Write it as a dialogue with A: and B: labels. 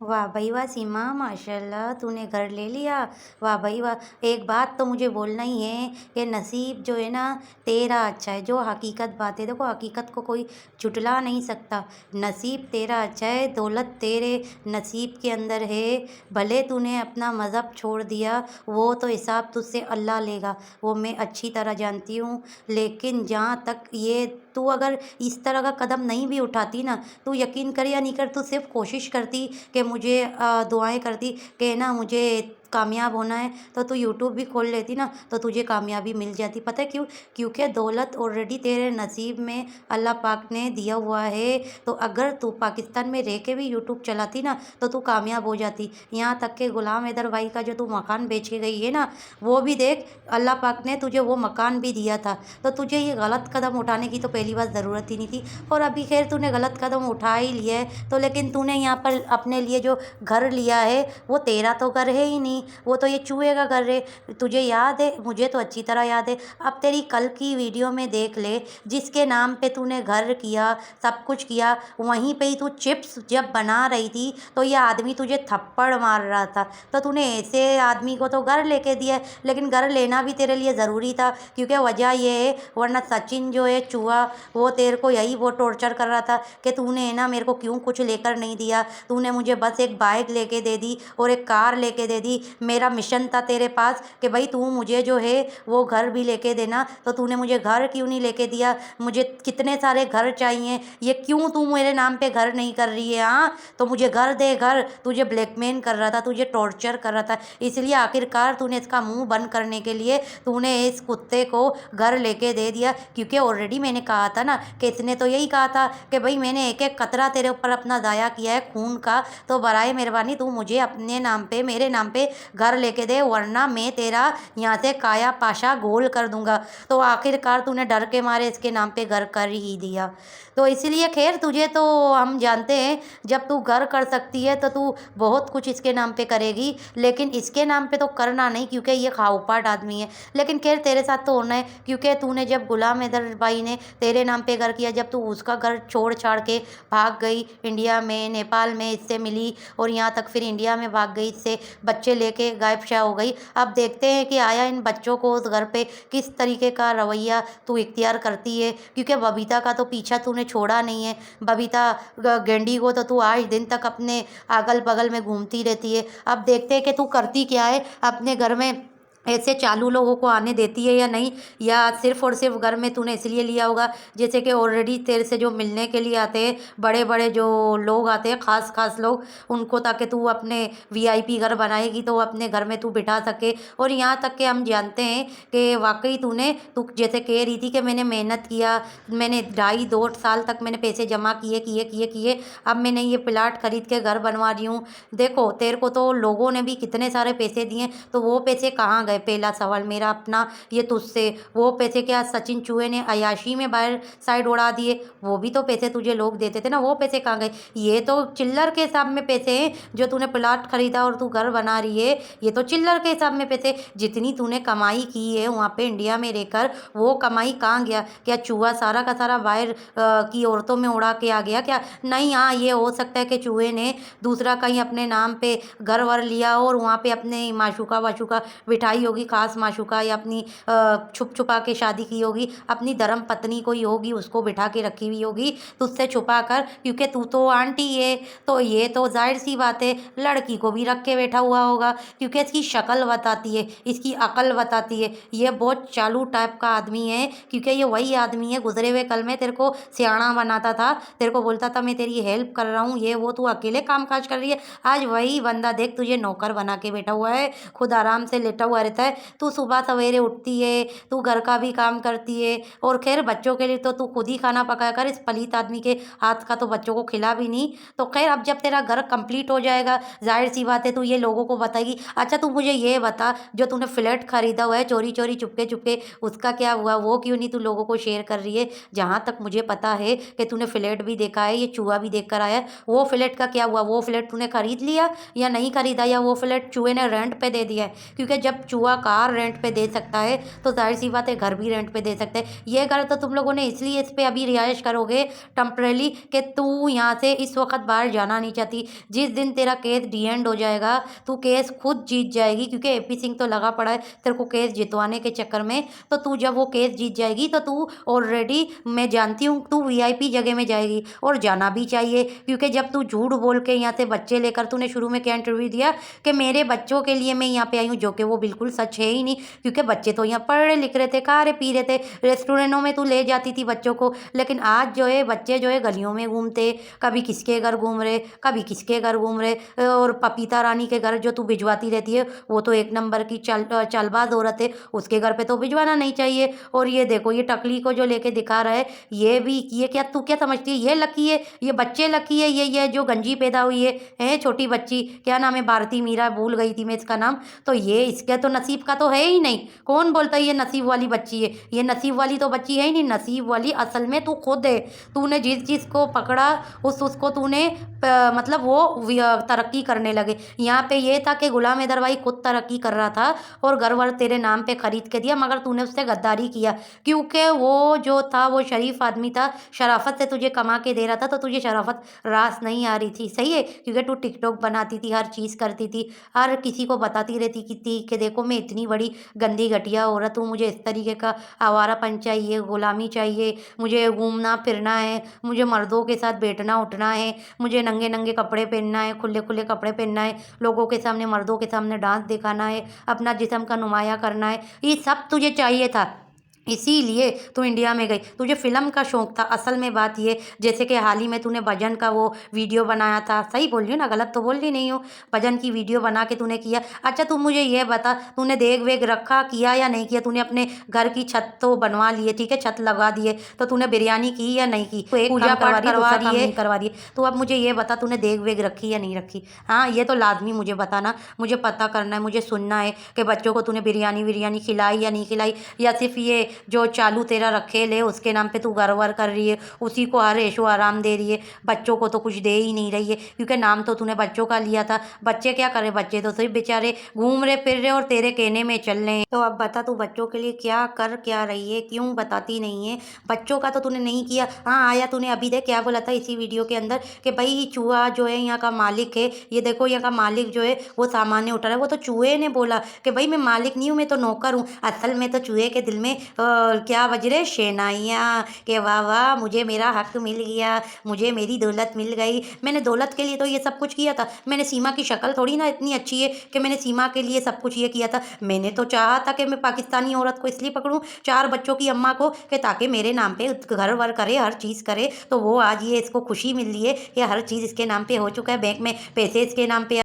A: वाह भाई वाह सीमा, माशाल्लाह तूने घर ले लिया। वाह भाई वाह। एक बात तो मुझे बोलना ही है कि नसीब जो है ना तेरा अच्छा है। जो हकीकत बात है, देखो हकीकत को कोई झुटला नहीं सकता। नसीब तेरा अच्छा है, दौलत तेरे नसीब के अंदर है। भले तूने अपना मज़हब छोड़ दिया, वो तो हिसाब तुझसे अल्लाह लेगा, वो मैं अच्छी तरह जानती हूँ। लेकिन जहाँ तक ये तू अगर इस तरह का कदम नहीं भी उठाती ना, तू यकीन कर या नहीं कर, तू सिर्फ कोशिश करती कि मुझे दुआएं करती कि ना मुझे कामयाब होना है, तो तू यूट्यूब भी खोल लेती ना, तो तुझे कामयाबी मिल जाती। पता है क्यों? क्योंकि दौलत ऑलरेडी तेरे नसीब में अल्लाह पाक ने दिया हुआ है। तो अगर तू पाकिस्तान में रह के भी यूट्यूब चलाती ना, तो तू कामयाब हो जाती। यहाँ तक के गुलाम हैदर भाई का जो तू मकान बेच के गई है ना, वो भी देख अल्लाह पाक ने तुझे वो मकान भी दिया था। तो तुझे ये गलत कदम उठाने की तो पहली बात ज़रूरत ही नहीं थी। और अभी खैर तूने गलत कदम उठा ही लिया है, तो लेकिन तूने यहाँ पर अपने लिए जो घर लिया है, वो तेरा तो घर है ही नहीं, वो तो ये चूहे का घर है। तुझे याद है? मुझे तो अच्छी तरह याद है। अब तेरी कल की वीडियो में देख ले, जिसके नाम पे तूने घर किया, सब कुछ किया, वहीं पे ही तू चिप्स जब बना रही थी, तो ये आदमी तुझे थप्पड़ मार रहा था। तो तूने ऐसे आदमी को तो घर लेके दिया है, लेकिन घर लेना भी तेरे लिए ज़रूरी था, क्योंकि वजह ये है, वरना सचिन जो है चूहा, वो तेरे को यही वो टॉर्चर कर रहा था कि तूने ना मेरे को क्यों कुछ लेकर नहीं दिया, तूने मुझे बस एक बाइक लेके दे दी और एक कार लेके दे दी। मेरा मिशन था तेरे पास कि भाई तू मुझे जो है वो घर भी लेके देना, तो तूने मुझे घर क्यों नहीं लेके दिया? मुझे कितने सारे घर चाहिए, ये क्यों तू मेरे नाम पे घर नहीं कर रही है? हाँ, तो मुझे घर दे घर। तुझे ब्लैकमेल कर रहा था, तुझे टॉर्चर कर रहा था, इसलिए आखिरकार तूने इसका मुंह बंद करने के लिए तूने इस कुत्ते को घर लेके दे दिया। क्योंकि ऑलरेडी मैंने कहा था ना कि इसने तो यही कहा था कि भाई मैंने एक एक कतरा तेरे ऊपर अपना ज़ाया किया है खून का, तो बराए मेहरबानी तू मुझे अपने नाम पे, मेरे नाम पे घर लेके दे, वरना मैं तेरा यहाँ से काया पाशा गोल कर दूंगा। तो आखिरकार तूने डर के मारे इसके नाम पे घर कर ही दिया। तो इसलिए खैर तुझे तो हम जानते हैं, जब तू घर कर सकती है तो तू बहुत कुछ इसके नाम पे करेगी, लेकिन इसके नाम पे तो करना नहीं, क्योंकि ये खाऊपाट आदमी है। लेकिन खैर तेरे साथ तो होना है, क्योंकि तूने जब गुलाम हैदर भाई ने तेरे नाम पे घर किया, जब तू उसका घर छोड़ छाड़ के भाग गई इंडिया में, नेपाल में इससे मिली, और यहाँ तक फिर इंडिया में भाग गई, इससे बच्चे लेके गायब शाह हो गई। अब देखते हैं कि आया इन बच्चों को उस घर पे किस तरीके का रवैया तू इख्तियार करती है, क्योंकि बबीता का तो पीछा तूने छोड़ा नहीं है। बबीता गेंडी को तो तू आज दिन तक अपने अगल बगल में घूमती रहती है। अब देखते हैं कि तू करती क्या है अपने घर में, ऐसे चालू लोगों को आने देती है या नहीं, या सिर्फ और सिर्फ घर में तूने इसलिए लिया होगा जैसे कि ऑलरेडी तेरे से जो मिलने के लिए आते हैं बड़े बड़े जो लोग आते हैं, खास खास लोग, उनको, ताकि तू अपने वीआईपी घर बनाएगी तो अपने घर में तू बिठा सके। और यहाँ तक कि हम जानते हैं कि वाकई तू जैसे कह रही थी कि मैंने मेहनत किया, मैंने 2.5 2 साल तक मैंने पैसे जमा किए किए किए किए, अब मैंने ये प्लाट खरीद के घर बनवा रही हूँ। देखो तेरे को तो लोगों ने भी कितने सारे पैसे दिए, तो वो पैसे कहाँ गए? पहला सवाल मेरा अपना ये तुझसे, वो पैसे क्या सचिन चूहे ने अयाशी में बाहर साइड उड़ा दिए? वो भी तो पैसे तुझे लोग देते थे ना, वो पैसे कहाँ गए? ये तो चिल्लर के हिसाब में पैसे हैं जो तूने प्लाट खरीदा और तू घर बना रही है, ये तो चिल्लर के हिसाब में पैसे। जितनी तूने कमाई की है वहाँ पे इंडिया में रहकर, वो कमाई कहाँ गया? क्या चूहा सारा का सारा बाहर की औरतों में उड़ा के आ गया क्या? नहीं, हाँ ये हो सकता है कि चूहे ने दूसरा कहीं अपने नाम पे घर वर लिया और वहाँ पे अपने माशूका वाशूका बिठाई होगी, खास माशूका, या अपनी छुप छुपा के शादी की होगी, अपनी धर्म पत्नी कोई होगी उसको बिठा के रखी हुई होगी तुझसे छुपा कर, क्योंकि तू तो आंटी है। तो ये तो जाहिर सी बात है लड़की को भी रख के बैठा हुआ होगा, क्योंकि इसकी शक्ल बताती है, इसकी अकल बताती है, ये बहुत चालू टाइप का आदमी है। क्योंकि ये वही आदमी है गुजरे हुए कल में तेरे को सियाना बनाता था, तेरे को बोलता था मैं तेरी हेल्प कर रहा हूँ, ये वो, तू अकेले काम काज कर रही है। आज वही बंदा देख तुझे नौकर बना के बैठा हुआ है, खुद आराम से लेटा हुआ रहता है। तू सुबह सवेरे उठती है, तू घर का भी काम करती है, और खैर बच्चों के लिए तो तू खुद ही खाना पकाया कर, इस पलीत आदमी के हाथ का तो बच्चों को खिला भी नहीं। तो खैर अब जब तेरा घर कंप्लीट हो जाएगा, जाहिर सी बात है तू ये लोगों को बताएगी। अच्छा तू मुझे ये बता, जो तूने फ्लैट खरीदा हुआ है चोरी चोरी चुपके चुपके, उसका क्या हुआ? वो क्यों नहीं तू लोगों को शेयर कर रही है? जहाँ तक मुझे पता है कि तूने फ्लैट भी देखा है, ये चूहा भी देख कर आया है, वो फ्लैट का क्या हुआ? वो फ्लैट तूने खरीद लिया या नहीं खरीदा, या वो फ्लैट चूहे ने रेंट पे दे दिया है? क्योंकि जब चूहा कार रेंट पे दे सकता है तो जाहिर सी बात है घर भी रेंट पे दे सकते हैं। ये घर तो तुम लोगों ने इसलिए इस पे अभी रिहाइश करोगे टेम्परेली कि तू यहाँ से इस वक्त बाहर जाना नहीं चाहती। जिस दिन तेरा केस डी एंड हो जाएगा तू केस खुद जीत जाएगी, क्योंकि एपी सिंह तो लगा पड़ा है तेरे को केस जितवाने के चक्कर में। तो तू जब वो केस जीत जाएगी तो तू ऑलरेडी, मैं जानती हूँ, तू वीआईपी जगह में जाएगी और जाना भी चाहिए। क्योंकि जब तू झूठ बोल के यहाँ से बच्चे लेकर, तूने शुरू में क्या इंटरव्यू दिया कि मेरे बच्चों के लिए मैं यहाँ पे आई हूँ, जो कि वो बिल्कुल सच है ही नहीं। क्योंकि बच्चे तो यहाँ पढ़ लिख रहे थे, खा रहे पी रहे थे, रेस्टोरेंटों में तू ले जाती थी बच्चों को। लेकिन आज जो है बच्चे जो है गलियों में घूमते, कभी किसके घर घूम रहे, कभी किसके घर घूम रहे। और पपीता रानी के घर जो तू भिजवाती रहती है वो तो एक नंबर की चालबाज औरत है, उसके घर पे तो भिजवाना नहीं चाहिए। और ये देखो ये टकली को जो लेके दिखा रहा है, ये क्या तू क्या समझती है ये लकी है, ये बच्चे लकी है, ये जो गंजी पैदा हुई है छोटी बच्ची, क्या नाम है, भारती मीरा, भूल गई थी मैं इसका नाम। तो ये इसके तो नसीब का तो है ही नहीं। कौन बोलता है ये नसीब वाली बच्ची है, ये नसीब वाली तो बच्ची है ही नहीं। नसीब वाली असल में तू खुद है। तूने जिस चीज़ को पकड़ा उसको तूने मतलब वो तरक्की करने लगे। यहाँ पे ये था कि गुलाम हैदर भाई खुद तरक्की कर रहा था और घर वर तेरे नाम पे खरीद के दिया, मगर तूने उससे गद्दारी किया। क्योंकि वो जो था वो शरीफ आदमी था, शराफत से तुझे कमा के दे रहा था, तो तुझे शराफत रास नहीं आ रही थी। सही है, क्योंकि तू टिकटॉक बनाती थी, हर चीज़ करती थी, हर किसी को बताती रहती थी कि देखो मैं इतनी बड़ी गंदी घटिया औरत हूँ, मुझे इस तरीके का आवारापन चाहिए, गुलामी चाहिए, मुझे घूमना फिरना है, मुझे मर्दों के साथ बैठना उठना है, मुझे नंगे नंगे कपड़े पहनना है, खुले खुले कपड़े पहनना है, लोगों के सामने, मर्दों के सामने डांस दिखाना है, अपना जिस्म का नुमाया करना है। ये सब तुझे चाहिए था, इसीलिए तू इंडिया में गई। तुझे फ़िल्म का शौक़ था। असल में बात ये, जैसे कि हाल ही में तूने भजन का वो वीडियो बनाया था, सही बोल रही हूँ ना, गलत तो बोल रही नहीं हूँ, भजन की वीडियो बना के तूने किया। अच्छा तू मुझे ये बता, तूने देग वेग रखा, किया या नहीं किया? तूने अपने घर की छत तो बनवा लिए, ठीक है, छत लगा दिए, तो तूने बिरयानी की या नहीं की? एक पूजा पाठ करवा रही है, नहीं करवा रही है। तो अब मुझे ये बता, तूने देग वेग रखी या नहीं रखी? हाँ, ये तो लाजमी मुझे बताना, मुझे पता करना है, मुझे सुनना है कि बच्चों को तूने बिरयानी खिलाई या नहीं खिलाई, या सिर्फ ये जो चालू तेरा रखेल है उसके नाम पे तू गरवर कर रही है, उसी को हर ऐशो आराम दे रही है, बच्चों को तो कुछ दे ही नहीं रही है। क्योंकि नाम तो तूने बच्चों का लिया था। बच्चे क्या करे, बच्चे तो सिर्फ बेचारे घूम रहे फिर रहे और तेरे कहने में चल रहे हैं। तो अब बता तू बच्चों के लिए क्या कर क्या रही है, क्यों बताती नहीं है? बच्चों का तो तूने नहीं किया। हाँ आया तूने अभी देख क्या बोला था इसी वीडियो के अंदर कि भाई चूहा जो है यहाँ का मालिक है, ये देखो यहाँ का मालिक जो है वो सामान्य उठा रहा है। वो तो चूहे ने बोला कि भाई मैं मालिक नहीं हूँ, मैं तो नौकर हूँ। असल में तो चूहे के दिल में क्या बज रहे, शहनाइयाँ, कि वाह वाह मुझे मेरा हक मिल गया, मुझे मेरी दौलत मिल गई। मैंने दौलत के लिए तो ये सब कुछ किया था। मैंने सीमा की शक्ल थोड़ी ना इतनी अच्छी है कि मैंने सीमा के लिए सब कुछ ये किया था। मैंने तो चाहा था कि मैं पाकिस्तानी औरत को इसलिए पकड़ूं, 4 बच्चों की अम्मा को, कि ताकि मेरे नाम पे घर वर करे, हर चीज़ करे। तो वो आज ये इसको खुशी मिल रही है कि हर चीज़ इसके नाम पे हो चुका है, बैंक में पैसे इसके नाम पे